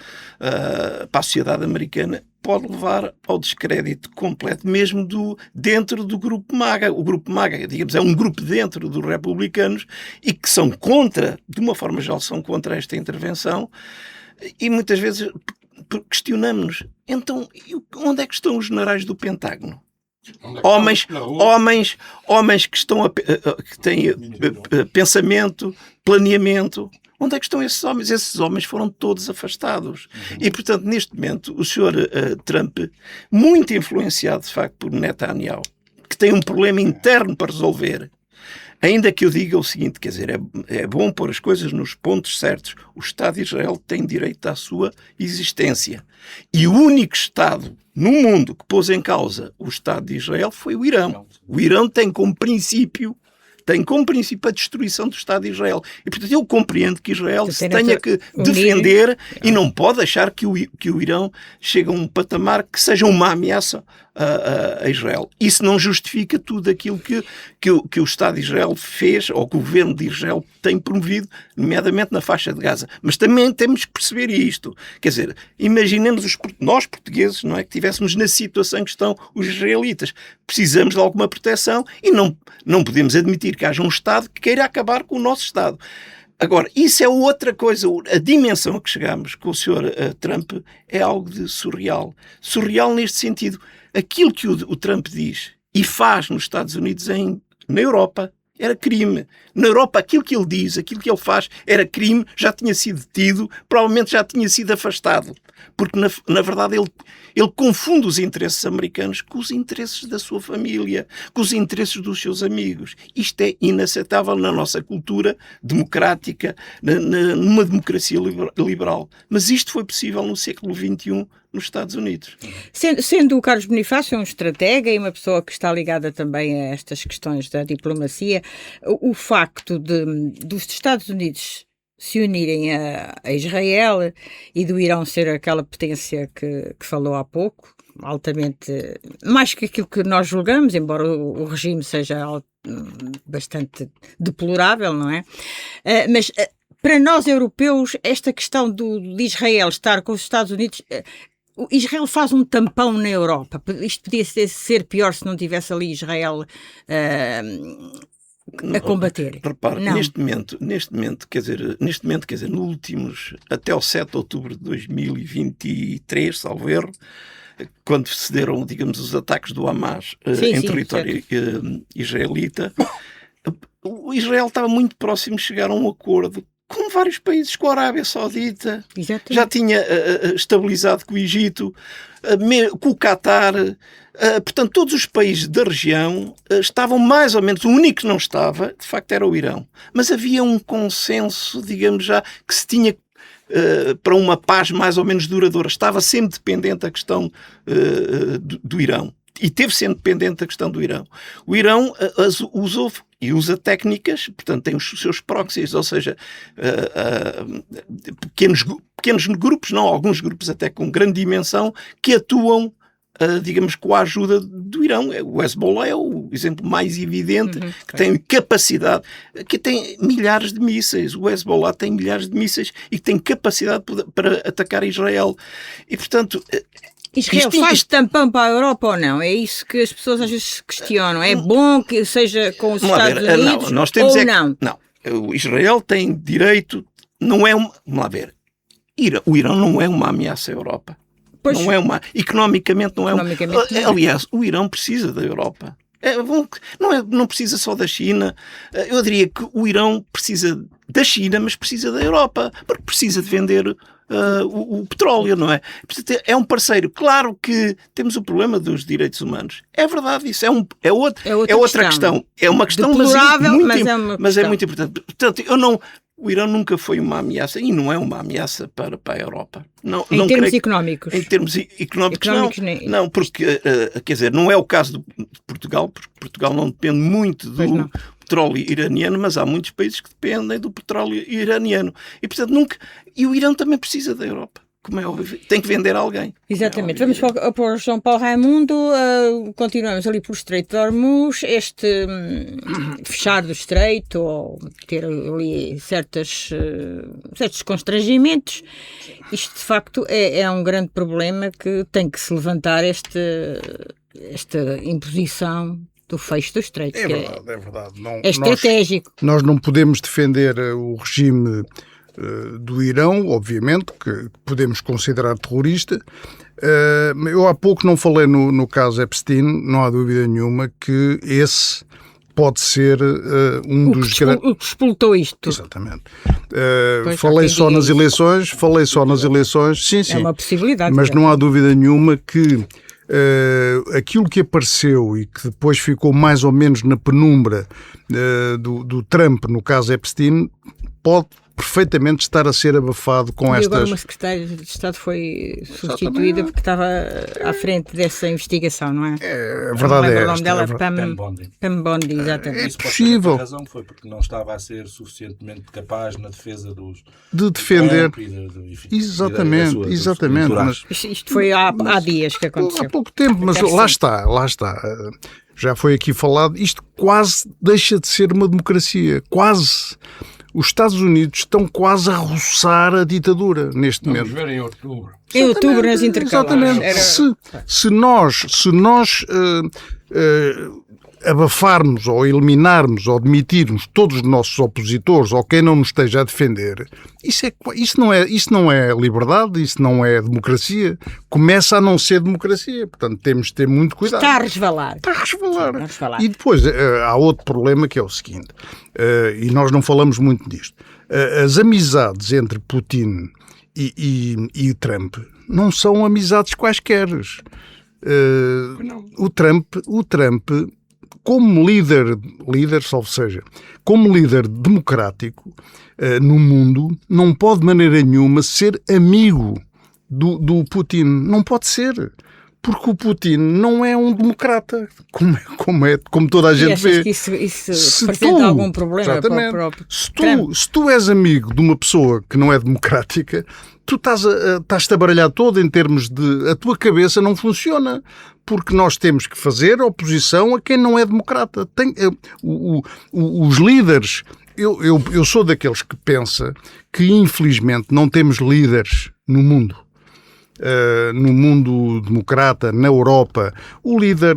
Speaker 2: a sociedade americana, pode levar ao descrédito completo, mesmo dentro do grupo MAGA. O grupo MAGA, digamos, é um grupo dentro dos republicanos e que são contra, de uma forma geral, são contra esta intervenção, e muitas vezes questionamos-nos, então, onde é que estão os generais do Pentágono? Homens que têm pensamento, planeamento. Onde é que estão esses homens? Esses homens foram todos afastados. E, portanto, neste momento, o senhor Trump, muito influenciado, de facto, por Netanyahu, que tem um problema interno para resolver, ainda que eu diga o seguinte, quer dizer, é bom pôr as coisas nos pontos certos. O Estado de Israel tem direito à sua existência. E o único Estado no mundo que pôs em causa o Estado de Israel foi o Irão. O Irão tem como princípio a destruição do Estado de Israel. E, portanto, eu compreendo que Israel se tenha que defender e não pode achar que o Irão chegue a um patamar que seja uma ameaça a Israel. Isso não justifica tudo aquilo que o Estado de Israel fez, ou que o governo de Israel tem promovido, nomeadamente na faixa de Gaza. Mas também temos que perceber isto. Quer dizer, imaginemos nós portugueses, não é, que estivéssemos na situação que estão os israelitas. Precisamos de alguma proteção e não podemos admitir que haja um Estado que queira acabar com o nosso Estado. Agora, isso é outra coisa. A dimensão a que chegamos com o Sr. Trump é algo de surreal. Surreal neste sentido. Aquilo que o Trump diz e faz nos Estados Unidos, na Europa, era crime. Na Europa, aquilo que ele diz, aquilo que ele faz, era crime, já tinha sido detido, provavelmente já tinha sido afastado. Porque, na verdade, ele confunde os interesses americanos com os interesses da sua família, com os interesses dos seus amigos. Isto é inaceitável na nossa cultura democrática, numa democracia liberal. Mas isto foi possível no século XXI, nos Estados Unidos.
Speaker 1: Sendo o Carlos Bonifácio um estratega e uma pessoa que está ligada também a estas questões da diplomacia, o facto dos Estados Unidos se unirem a Israel e do Irão ser aquela potência que falou há pouco, altamente, mais que aquilo que nós julgamos, embora o regime seja bastante deplorável, não é? Mas para nós europeus, esta questão de Israel estar com os Estados Unidos... Israel faz um tampão na Europa. Isto podia ser pior se não tivesse ali Israel a combater.
Speaker 2: Repare, neste momento, quer dizer, no últimos, até o 7 de outubro de 2023, salvo erro, quando cederam, digamos, os ataques do Hamas em território israelita, o Israel estava muito próximo de chegar a um acordo com vários países, com a Arábia Saudita, exatamente. Já tinha estabilizado com o Egito, com o Qatar, portanto todos os países da região estavam mais ou menos, o único que não estava, de facto, era o Irão. Mas havia um consenso, digamos já, que se tinha para uma paz mais ou menos duradoura. Estava sempre dependente a questão do Irão. E teve sempre dependente da questão do Irão. O Irão usou e usa técnicas, portanto tem os seus proxies, ou seja, pequenos grupos, não, alguns grupos até com grande dimensão, que atuam, digamos, com a ajuda do Irão. O Hezbollah é o exemplo mais evidente, que tem capacidade, que tem milhares de mísseis. O Hezbollah tem milhares de mísseis e tem capacidade para atacar Israel. E, portanto...
Speaker 1: Israel faz tampão para a Europa ou não? É isso que as pessoas às vezes questionam. É bom que seja com os Estados Unidos ou não?
Speaker 2: Não. O Israel tem direito... Não é vamos lá ver. O Irão não é uma ameaça à Europa. Pois. Não é uma... Economicamente não é uma... Aliás, o Irão precisa da Europa. Não precisa só da China. Eu diria que o Irão precisa da China, mas precisa da Europa. Porque precisa de vender... o petróleo, não é? É um parceiro. Claro que temos o problema dos direitos humanos. É verdade, isso é outra questão. É uma questão mas é muito importante. Portanto, o Irão nunca foi uma ameaça e não é uma ameaça para a Europa.
Speaker 1: Em termos económicos?
Speaker 2: Em termos económicos não, porque, quer dizer, não é o caso de Portugal, porque Portugal não depende muito do petróleo iraniano, mas há muitos países que dependem do petróleo iraniano. E, portanto, e o Irão também precisa da Europa. como é óbvio, tem que vender a alguém.
Speaker 1: Exatamente. Vamos para o João Paulo Raimundo. Continuamos ali pelo Estreito de Hormuz. Este fechar do Estreito, ou ter ali certos constrangimentos, isto de facto é um grande problema que tem que se levantar esta imposição do fecho do Estreito.
Speaker 3: É verdade, é verdade.
Speaker 1: É estratégico.
Speaker 3: Nós não podemos defender o regime do Irão, obviamente, que podemos considerar terrorista. Eu há pouco não falei no caso Epstein, não há dúvida nenhuma que esse pode ser dos grandes...
Speaker 1: O que explotou isto tudo.
Speaker 3: Exatamente. Falei só nas eleições, sim, sim.
Speaker 1: É uma possibilidade.
Speaker 3: Mas não há dúvida nenhuma que aquilo que apareceu e que depois ficou mais ou menos na penumbra do Trump, no caso Epstein, pode perfeitamente estar a ser abafado com estas...
Speaker 1: Agora uma secretária de Estado foi substituída porque estava à frente dessa investigação, não é?
Speaker 3: A verdade é
Speaker 1: o nome dela,
Speaker 5: Pam
Speaker 1: Bondi, exatamente.
Speaker 5: Isso
Speaker 3: possível.
Speaker 5: A razão foi porque não estava a ser suficientemente capaz na defesa
Speaker 3: de defender.
Speaker 5: Exatamente.
Speaker 3: Mas
Speaker 1: isto foi há dias que aconteceu.
Speaker 3: Há pouco tempo, mas lá está. Já foi aqui falado. Isto quase deixa de ser uma democracia. Quase. Os Estados Unidos estão quase a roçar a ditadura neste momento.
Speaker 4: Vamos ver em outubro.
Speaker 1: Em outubro, nas intercalares.
Speaker 3: Exatamente. Se nós abafarmos ou eliminarmos ou demitirmos todos os nossos opositores ou quem não nos esteja a defender, isso não é liberdade, isso não é democracia. Começa a não ser democracia. Portanto, temos de ter muito cuidado.
Speaker 1: Está a resvalar.
Speaker 3: E depois há outro problema que é o seguinte, e nós não falamos muito disto. As amizades entre Putin e Trump não são amizades quaisquer. O Trump como líder, ou seja, como líder democrático no mundo, não pode de maneira nenhuma ser amigo do Putin. Não pode ser. Porque o Putin não é um democrata, como toda a gente vê.
Speaker 1: Que isso representa algum problema para o próprio Trump?
Speaker 3: Se tu és amigo de uma pessoa que não é democrática, tu estás-te a baralhar todo em termos de... A tua cabeça não funciona, porque nós temos que fazer oposição a quem não é democrata. Os líderes... Eu sou daqueles que pensa que, infelizmente, não temos líderes no mundo. No mundo democrata, na Europa, o líder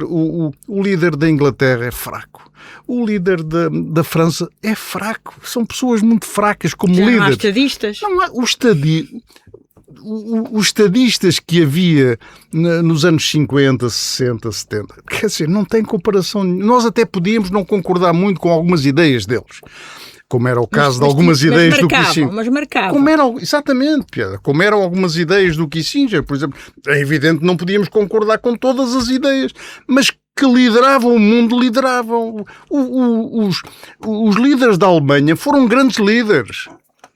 Speaker 3: da Inglaterra é fraco. O líder da França é fraco. São pessoas muito fracas como líderes.
Speaker 1: Não há estadistas?
Speaker 3: Não há os estadistas que havia nos anos 50, 60, 70. Quer dizer, não tem comparação. Nós até podíamos não concordar muito com algumas ideias deles. Como era o caso de algumas ideias do Kissinger.
Speaker 1: Mas marcavam.
Speaker 3: Exatamente, Pedro. Como eram algumas ideias do Kissinger, por exemplo. É evidente que não podíamos concordar com todas as ideias, mas que lideravam o mundo, lideravam. Os líderes da Alemanha foram grandes líderes.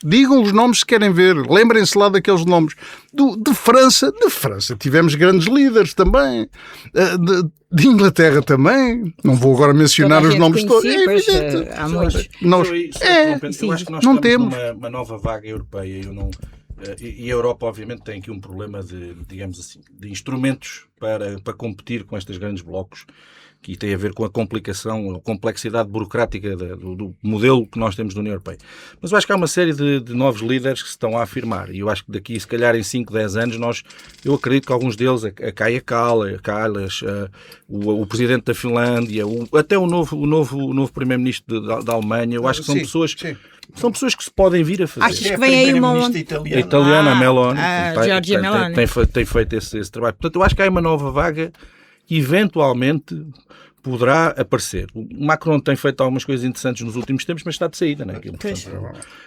Speaker 3: Digam os nomes se querem ver. Lembrem-se lá daqueles nomes. De França tivemos grandes líderes também. De Inglaterra também. Não vou agora mencionar os nomes todos. É evidente.
Speaker 1: Há muitos.
Speaker 5: Eu acho que nós
Speaker 3: não
Speaker 5: estamos
Speaker 3: temos
Speaker 5: numa nova vaga europeia. E a Europa, obviamente, tem aqui um problema digamos assim, de instrumentos para competir com estes grandes blocos, que tem a ver com a complexidade burocrática do modelo que nós temos da União Europeia. Mas eu acho que há uma série de novos líderes que se estão a afirmar, e eu acho que daqui, se calhar em 5, 10 anos, eu acredito que alguns deles, a Kaja Kallas, o presidente da Finlândia, até o novo primeiro-ministro da Alemanha, eu acho que são pessoas... Sim. São pessoas que se podem vir a fazer.
Speaker 1: Achas que vem aí uma onda?
Speaker 5: A italiana, a Meloni,
Speaker 1: Giorgia Meloni,
Speaker 5: tem feito esse trabalho. Portanto, eu acho que há uma nova vaga que eventualmente poderá aparecer. O Macron tem feito algumas coisas interessantes nos últimos tempos, mas está de saída, não é?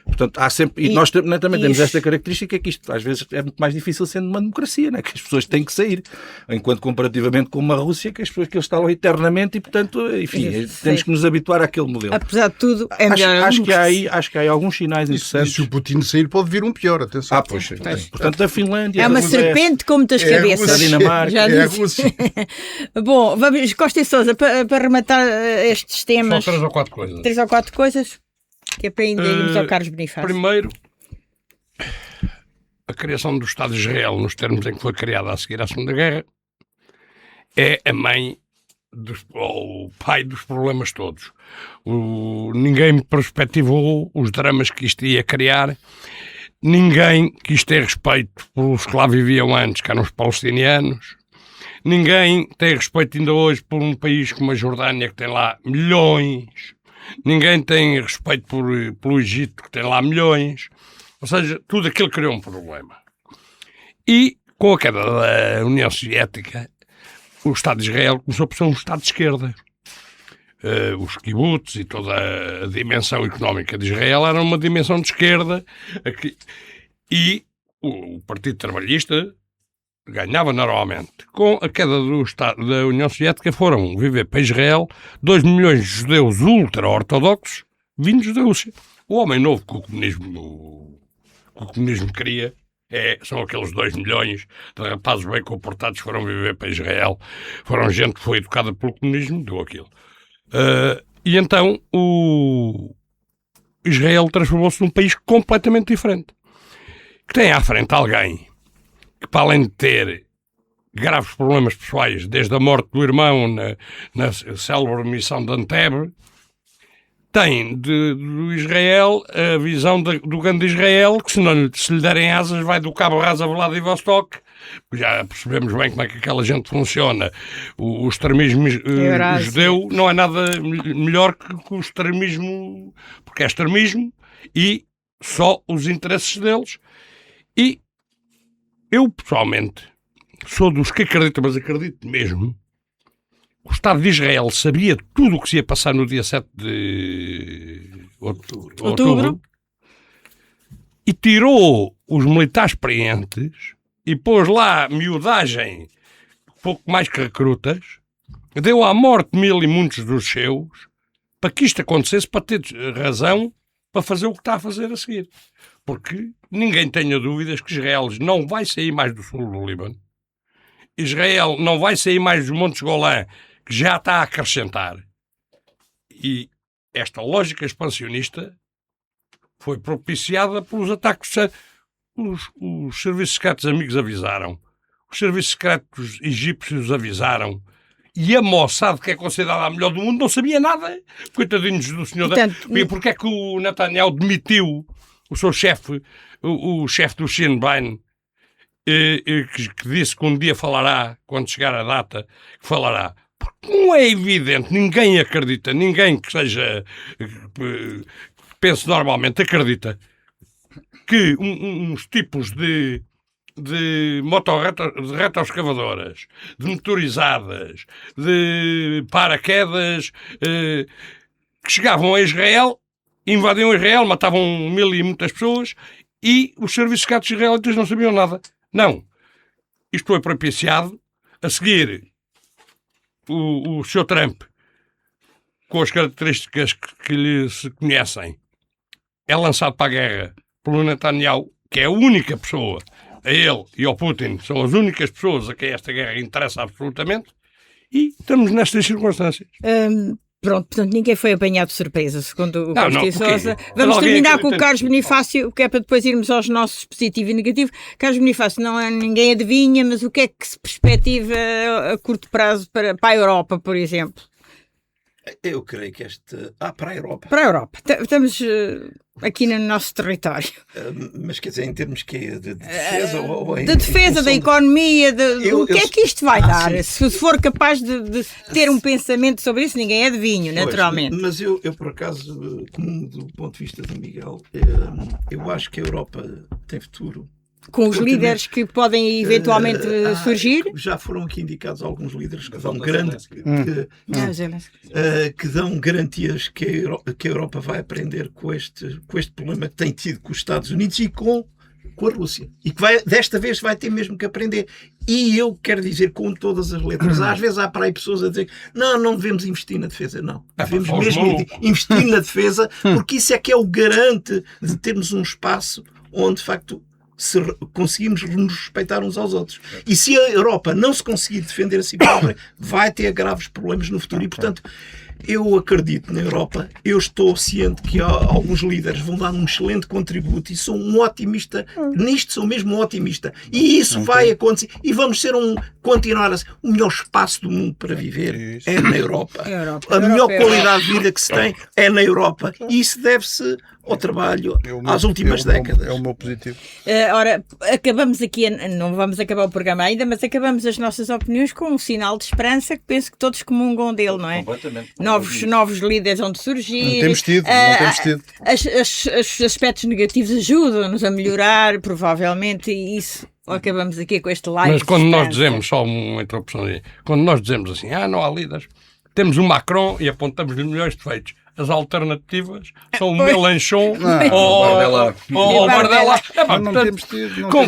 Speaker 5: Portanto, há sempre... E nós também temos esta característica, que isto às vezes é muito mais difícil sendo uma democracia, não é? Que as pessoas têm que sair. Enquanto comparativamente com uma Rússia, que as pessoas que eles estão eternamente e, portanto, enfim, temos que nos habituar àquele modelo.
Speaker 1: Apesar de tudo, é melhor.
Speaker 5: Acho que há aí alguns sinais interessantes.
Speaker 3: E se o Putin sair, pode vir um pior, atenção.
Speaker 5: Pois. Portanto, a Finlândia...
Speaker 1: É uma serpente com muitas cabeças.
Speaker 5: A Dinamarca.
Speaker 3: É a Rússia.
Speaker 1: Bom, vamos, Costa e Sousa, para rematar estes temas.
Speaker 4: Só 3 ou 4 coisas.
Speaker 1: 3 ou 4 coisas, que é para ainda irmos ao Carlos Bonifácio.
Speaker 4: Primeiro, a criação do Estado de Israel, nos termos em que foi criada a seguir à Segunda Guerra, é a mãe, ou o pai dos problemas todos. Ninguém perspectivou os dramas que isto ia criar, ninguém quis ter respeito pelos que lá viviam antes, que eram os palestinianos, ninguém tem respeito ainda hoje por um país como a Jordânia, que tem lá milhões, ninguém tem respeito pelo Egito, que tem lá milhões. Ou seja, tudo aquilo criou um problema. E, com a queda da União Soviética, o Estado de Israel começou por ser um Estado de esquerda. Os kibbutz e toda a dimensão económica de Israel era uma dimensão de esquerda. E o Partido Trabalhista ganhava normalmente. Com a queda da União Soviética foram viver para Israel 2 milhões de judeus ultra-ortodoxos vindos da Rússia. O homem novo que o comunismo queria são aqueles 2 milhões de rapazes bem comportados que foram viver para Israel. Foram gente que foi educada pelo comunismo, deu aquilo. E então o Israel transformou-se num país completamente diferente. Que tem à frente alguém que, para além de ter graves problemas pessoais, desde a morte do irmão na célebre missão de Entebbe, tem do Israel a visão do grande Israel, que se lhe derem asas vai do Cabo Rasa a Vladivostok. Já percebemos bem como é que aquela gente funciona. O extremismo judeu não é nada melhor que o extremismo, porque é extremismo e só os interesses deles. E eu, pessoalmente, sou dos que acreditam, mas acredito mesmo, o Estado de Israel sabia tudo o que se ia passar no dia 7 de outubro e tirou os militares experientes e pôs lá miudagem, pouco mais que recrutas, deu à morte 1000 e muitos dos seus, para que isto acontecesse, para ter razão para fazer o que está a fazer a seguir. Porque ninguém tenha dúvidas que Israel não vai sair mais do sul do Líbano, Israel não vai sair mais dos Montes Golã, que já está a acrescentar. E esta lógica expansionista foi propiciada pelos ataques. Os serviços secretos amigos avisaram, os serviços secretos egípcios avisaram, e a Mossad, que é considerada a melhor do mundo, não sabia nada. Coitadinhos do senhor. Porque é que o Netanyahu demitiu o seu chefe, o chefe do Sinn Féin, que disse que um dia falará, quando chegar a data, que falará. Porque não é evidente, ninguém acredita, ninguém que seja, que pense normalmente, acredita que uns tipos de retroescavadoras, de motorizadas, de paraquedas, que chegavam a Israel, invadiam Israel, matavam 1000 e muitas pessoas, e os serviços secretos israelitas não sabiam nada. Não. Isto foi propiciado. A seguir, o Sr. Trump, com as características que lhe se conhecem, é lançado para a guerra pelo Netanyahu, que é a única pessoa, a ele e ao Putin, são as únicas pessoas a quem esta guerra interessa absolutamente, e estamos nestas circunstâncias.
Speaker 1: Pronto, portanto, ninguém foi apanhado de surpresa, segundo o Carlos Sousa. Vamos terminar com o Carlos Bonifácio, que é para depois irmos aos nossos positivo e negativo. Carlos Bonifácio, ninguém adivinha, mas o que é que se perspectiva a curto prazo para a Europa, por exemplo?
Speaker 2: Eu creio que para a Europa.
Speaker 1: Para a Europa. Estamos aqui no nosso território.
Speaker 2: Mas quer dizer, em termos de defesa?
Speaker 1: De defesa, da economia, o que é que isto vai dar? Sim. Se for capaz de ter um pensamento sobre isso, ninguém adivinha, naturalmente.
Speaker 2: Mas eu, por acaso, do ponto de vista do Miguel, eu acho que a Europa tem futuro.
Speaker 1: Com os líderes que podem eventualmente surgir?
Speaker 2: Já foram aqui indicados alguns líderes que dão garantias que a Europa vai aprender com este problema que tem tido com os Estados Unidos e com a Rússia. E que desta vez vai ter mesmo que aprender. E eu quero dizer com todas as letras, às vezes há para aí pessoas a dizer não devemos investir na defesa. Não, devemos mesmo investir na defesa, porque isso é que é o garante de termos um espaço onde, de facto, se conseguimos nos respeitar uns aos outros. E se a Europa não se conseguir defender a si própria, vai ter graves problemas no futuro. E, portanto, Eu acredito na Europa, eu estou ciente que alguns líderes vão dar um excelente contributo e sou um otimista, nisto sou mesmo um otimista. E isso vai acontecer e vamos ser continuar a ser o melhor espaço do mundo para viver é na Europa. A melhor qualidade de vida que se tem é na Europa. E isso deve-se ao trabalho às últimas décadas.
Speaker 3: É o meu positivo.
Speaker 1: Ora, acabamos aqui, não vamos acabar o programa ainda, mas acabamos as nossas opiniões com um sinal de esperança que penso que todos comungam dele, não é?
Speaker 5: Completamente.
Speaker 1: Novos líderes onde surgir.
Speaker 3: Não temos tido.
Speaker 1: Os aspectos negativos ajudam-nos a melhorar, provavelmente, e isso acabamos aqui com este live.
Speaker 4: Mas quando nós dizemos, só uma interrupção aí, quando nós dizemos assim, não há líderes, temos o Macron e apontamos-lhe milhões de defeitos. As alternativas são o Mélenchon ou o Bardella.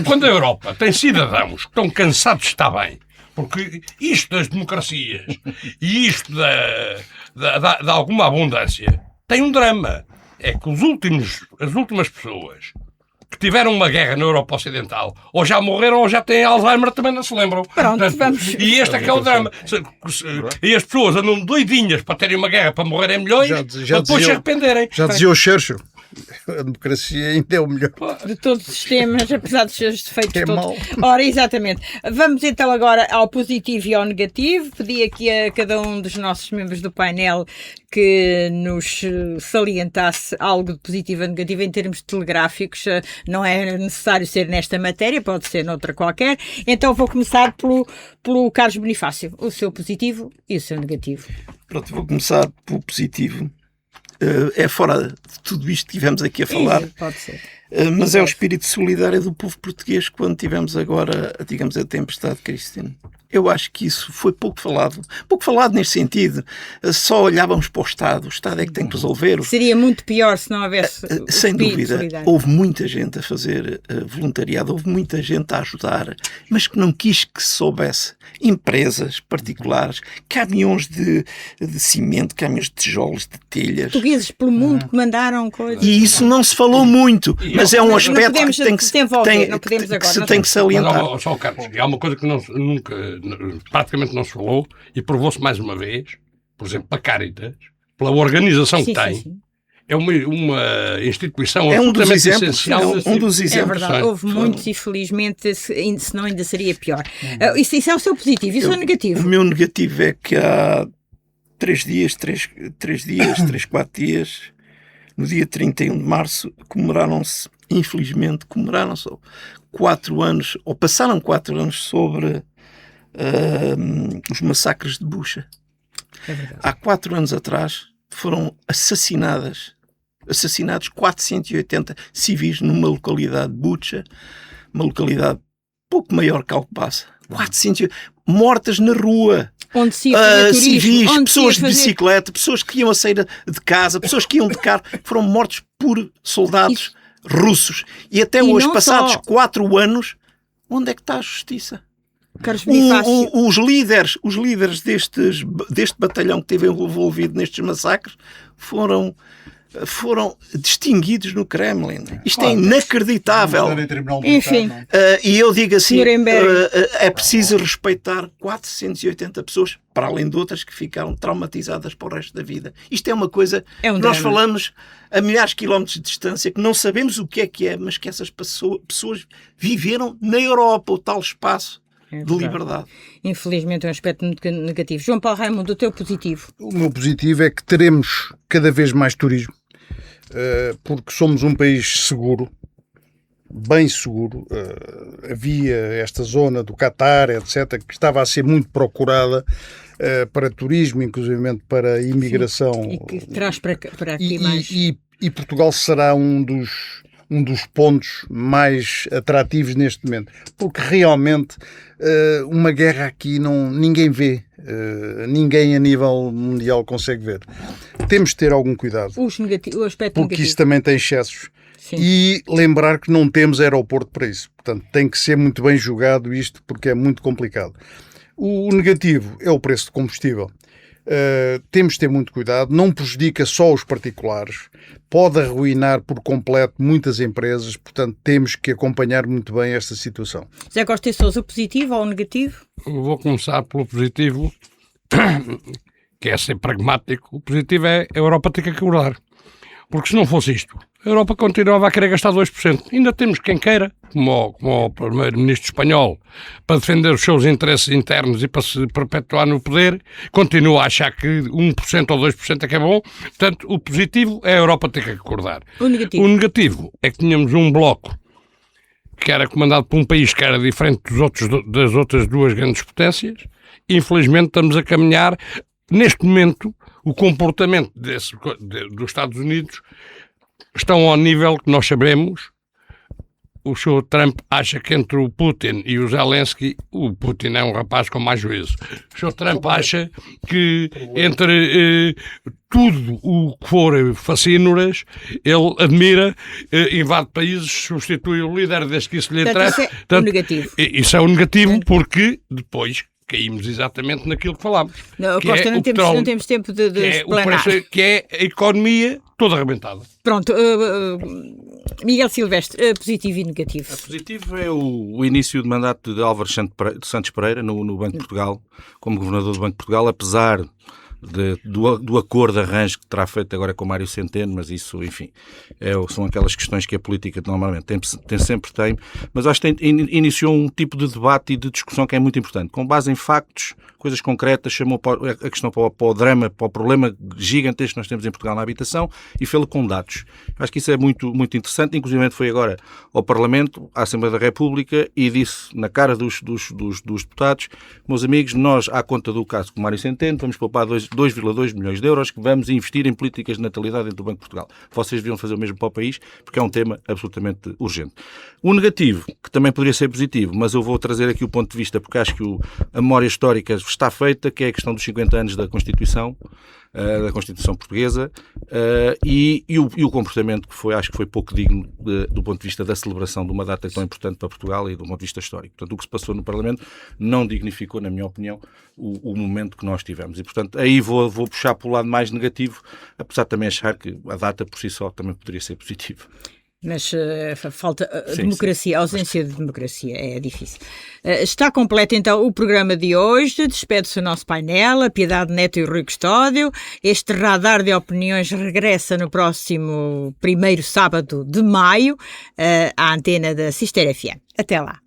Speaker 4: Quando a Europa tem cidadãos que estão cansados de estar bem, porque isto das democracias e isto de alguma abundância tem um drama. É que as últimas pessoas que tiveram uma guerra na Europa Ocidental ou já morreram ou já têm Alzheimer, também não se lembram.
Speaker 1: Pronto, vamos.
Speaker 4: E este é que é o drama. E as pessoas andam doidinhas para terem uma guerra para morrerem milhões, para depois se arrependerem.
Speaker 3: Já dizia o Churchill, a democracia ainda é o melhor.
Speaker 1: De todos os sistemas, apesar dos seus defeitos
Speaker 3: É
Speaker 1: todos.
Speaker 3: mau.
Speaker 1: Ora, exatamente. Vamos então agora ao positivo e ao negativo. Pedi aqui a cada um dos nossos membros do painel que nos salientasse algo de positivo ou negativo em termos telegráficos. Não é necessário ser nesta matéria, pode ser noutra qualquer. Então vou começar pelo Carlos Bonifácio. O seu positivo e o seu negativo.
Speaker 2: Pronto, vou começar pelo positivo. É fora de tudo isto que tivemos aqui a falar.
Speaker 1: Isso, pode ser.
Speaker 2: Mas é o espírito solidário do povo português quando tivemos agora, digamos, a tempestade Cristina. Eu acho que isso foi pouco falado neste sentido. Só olhávamos para o Estado é que tem que resolver.
Speaker 1: Seria muito pior se não houvesse
Speaker 2: sem dúvida,
Speaker 1: solidário.
Speaker 2: houve muita gente a fazer voluntariado, houve muita gente a ajudar, mas que não quis que se soubesse. Empresas particulares, caminhões de cimento, caminhões de tijolos, de telhas.
Speaker 1: Portugueses pelo mundo que mandaram coisas.
Speaker 2: E isso não se falou muito, mas é um aspecto que tem que se tem que salientar.
Speaker 4: Mas, só, Carlos, há uma coisa que praticamente não se falou e provou-se mais uma vez, por exemplo, a Caritas, pela organização que tem. Sim. É uma instituição absolutamente essencial.
Speaker 2: Um dos exemplos.
Speaker 1: É verdade, houve muitos e felizmente, senão ainda seria pior. Isso é o seu positivo, isso é o negativo.
Speaker 2: O meu negativo é que há 4 dias, no dia 31 de março, comemoraram-se 4 anos, ou passaram 4 anos sobre os massacres de Bucha. Há 4 anos atrás foram assassinados 480 civis numa localidade de Bucha, uma localidade pouco maior que Alcobaça. 400 mortas na rua.
Speaker 1: Onde se ia fazer
Speaker 2: civis, pessoas de bicicleta, pessoas que iam a sair de casa, pessoas que iam de carro, foram mortos por soldados russos. E até hoje, passados 4 anos, onde é que está a justiça? Os líderes deste batalhão que esteve envolvido nestes massacres foram distinguidos no Kremlin. Isto é inacreditável.
Speaker 1: Enfim.
Speaker 2: E eu digo assim, é preciso respeitar 480 pessoas, para além de outras que ficaram traumatizadas para o resto da vida. Isto é uma coisa que nós falamos a milhares de quilómetros de distância, que não sabemos o que é, mas que essas pessoas viveram na Europa, o tal espaço de liberdade.
Speaker 1: Infelizmente é um aspecto muito negativo. João Paulo Raimundo, o teu positivo?
Speaker 3: O meu positivo é que teremos cada vez mais turismo, porque somos um país seguro, bem seguro. Havia esta zona do Qatar, etc., que estava a ser muito procurada para turismo, inclusive para imigração.
Speaker 1: Sim, e que traz para aqui mais...
Speaker 3: E Portugal será um dos pontos mais atrativos neste momento, porque realmente uma guerra aqui ninguém vê, ninguém a nível mundial consegue ver. Temos de ter algum cuidado,
Speaker 1: o aspecto
Speaker 3: porque
Speaker 1: negativo.
Speaker 3: Isso também tem excessos.
Speaker 1: Sim.
Speaker 3: E lembrar que não temos aeroporto para isso, portanto tem que ser muito bem julgado isto, porque é muito complicado. O negativo é o preço de combustível. Temos de ter muito cuidado, não prejudica só os particulares, pode arruinar por completo muitas empresas, portanto temos que acompanhar muito bem esta situação.
Speaker 1: José Costa e Sousa, o positivo ou o negativo?
Speaker 4: Vou começar pelo positivo, que é ser pragmático, o positivo é a Europa ter que acordar. Porque se não fosse isto, a Europa continuava a querer gastar 2%. Ainda temos quem queira, como o primeiro-ministro espanhol, para defender os seus interesses internos e para se perpetuar no poder, continua a achar que 1% ou 2% é que é bom. Portanto, o positivo é a Europa ter que acordar.
Speaker 1: O
Speaker 4: negativo é que tínhamos um bloco que era comandado por um país que era diferente das outras duas grandes potências. Infelizmente estamos a caminhar, neste momento, o comportamento dos Estados Unidos estão ao nível que nós sabemos. O Sr. Trump acha que entre o Putin e o Zelensky, o Putin é um rapaz com mais juízo. O Sr. Trump acha que entre tudo o que for fascínoras, ele admira, invade países, substitui o líder desde que isso lhe interessa.
Speaker 1: Isso é o negativo.
Speaker 4: Isso é o negativo porque depois caímos exatamente naquilo que falámos.
Speaker 1: Não, Costa, não temos tempo de explanar.
Speaker 4: Que é a economia toda arrebentada.
Speaker 1: Pronto, Miguel Silvestre, positivo e negativo.
Speaker 5: A positivo é o início de mandato de Álvaro Santos Pereira no Banco de Portugal, como governador do Banco de Portugal, apesar do acordo de arranjo que terá feito agora com o Mário Centeno, mas isso, enfim, são aquelas questões que a política normalmente sempre tem, mas acho que iniciou um tipo de debate e de discussão que é muito importante, com base em factos, coisas concretas, chamou a questão para o drama, para o problema gigantesco que nós temos em Portugal na habitação e fê-lo com dados. Acho que isso é muito, muito interessante, inclusive foi agora ao Parlamento, à Assembleia da República, e disse na cara dos deputados: meus amigos, nós, à conta do caso com o Mário Centeno, vamos poupar 2,2 milhões de euros que vamos investir em políticas de natalidade dentro do Banco de Portugal. Vocês deviam fazer o mesmo para o país, porque é um tema absolutamente urgente. O negativo, que também poderia ser positivo, mas eu vou trazer aqui o ponto de vista, porque acho que a memória histórica está feita, que é a questão dos 50 anos da Constituição Portuguesa, e o comportamento que acho que foi pouco digno do ponto de vista da celebração de uma data tão importante para Portugal e do ponto de vista histórico. Portanto, o que se passou no Parlamento não dignificou, na minha opinião, o momento que nós tivemos. E, portanto, aí vou puxar para o lado mais negativo, apesar de também achar que a data por si só também poderia ser positiva.
Speaker 1: Mas falta democracia, ausência de democracia, é difícil. Está completo então o programa de hoje, despede-se o nosso painel, a Piedade Neto e o Rui Custódio. Este radar de opiniões regressa no próximo 1º sábado de maio à antena da Cister FM. Até lá.